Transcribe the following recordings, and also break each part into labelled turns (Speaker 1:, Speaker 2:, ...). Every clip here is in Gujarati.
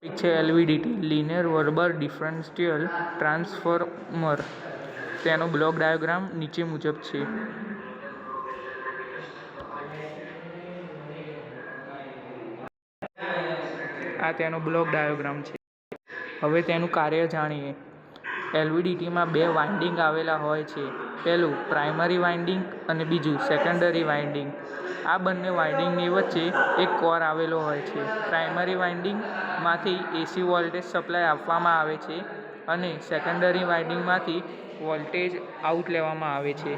Speaker 1: છે LVDT linear verbal differential transformer. તેનો બ્લોક ડાયાગ્રામ નીચે મુજબ છે. આ તેનો બ્લોક ડાયાગ્રામ છે. હવે તેનું કાર્ય જાણીએ. એલવીડીટીમાં બે વાઇન્ડિંગ આવેલા હોય છે. પહેલું પ્રાઇમરી વાઇન્ડિંગ અને બીજું સેકન્ડરી વાઇન્ડિંગ. આ બંને વાઇન્ડિંગની વચ્ચે એક કોર આવેલો હોય છે. પ્રાઇમરી વાઇન્ડિંગમાંથી એસી વોલ્ટેજ સપ્લાય આપવામાં આવે છે અને સેકન્ડરી વાઇન્ડિંગમાંથી વોલ્ટેજ આઉટ લેવામાં આવે છે.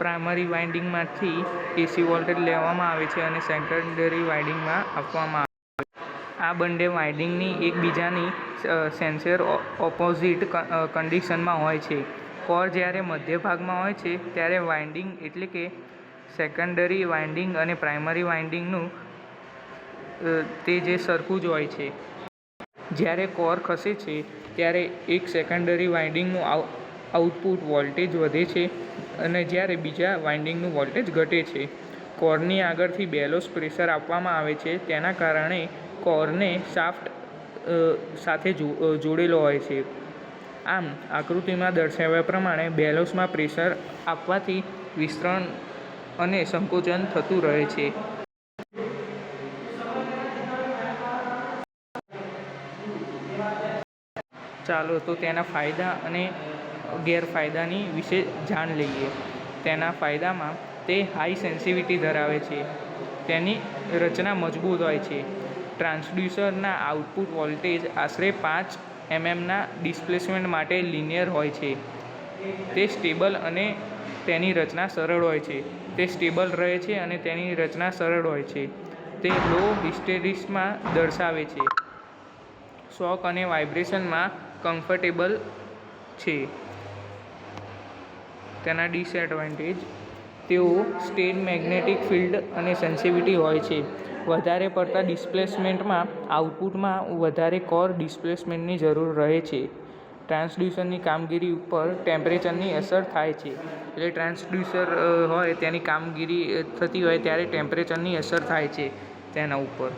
Speaker 1: પ્રાઇમરી વાઇન્ડિંગમાંથી એસી વોલ્ટેજ લેવામાં આવે છે અને સેકન્ડરી વાઇન્ડિંગમાં આપવામાં આવે છે. આ બંને વાઇન્ડિંગ એકબીજાની સેન્સર ઓપોઝિટ કન્ડિશનમાં હોય છે. કોર જ્યારે મધ્ય ભાગમાં હોય છે ત્યારે વાઇન્ડિંગ એટલે કે સેકન્ડરી વાઇન્ડિંગ અને પ્રાઇમરી વાઇન્ડિંગનું તે જે સરખું જ હોય છે. જ્યારે કોર ખસે છે ત્યારે એક સેકન્ડરી વાઇન્ડિંગનું આઉટપુટ વોલ્ટેજ વધે છે અને જ્યારે બીજા વાઇન્ડિંગનું વોલ્ટેજ ઘટે છે. કોરની આગળથી બેલોસ પ્રેશર આપવામાં આવે છે. તેના કારણે કોરને શાફ્ટ સાથે જોડેલો હોય છે. આમ આકૃતિમાં દર્શાવ્યા પ્રમાણે બેલોસમાં પ્રેશર આપવાથી વિસ્તરણ અને સંકોચન થતું રહે છે. ચાલો તો તેના ફાયદા અને ગેરફાયદાની વિશે જાણ લઈએ. તેના ફાયદામાં તે હાઈ સેન્સિટિવિટી ધરાવે છે. તેની રચના મજબૂત હોય છે. ટ્રાન્સડ્યુસરના આઉટપુટ વોલ્ટેજ આશરે 5 mmના ડિસ્પ્લેસમેન્ટ માટે લિનિયર હોય છે. તે સ્ટેબલ અને તેની રચના સરળ હોય છે. તે સ્ટેબલ રહે છે અને તેની રચના સરળ હોય છે. તે લો હિસ્ટેરિસિસમાં દર્શાવે છે. શોક અને વાઇબ્રેશનમાં કમ્ફર્ટેબલ છે. તેના ડિસએડવાન્ટેજ તેઓ સ્ટેડ મેગ્નેટિક ફિલ્ડ અને સેન્સિટિવિટી હોય છે. વધારે પડતા ડિસ્પ્લેસમેન્ટમાં આઉટપુટમાં વધારે કોર ડિસ્પ્લેસમેન્ટની જરૂર રહે છે. ટ્રાન્સડ્યુસરની કામગીરી ઉપર ટેમ્પરેચરની અસર થાય છે. એટલે ટ્રાન્સડ્યુસર હોય તેની કામગીરી થતી હોય ત્યારે ટેમ્પરેચરની અસર થાય છે તેના ઉપર.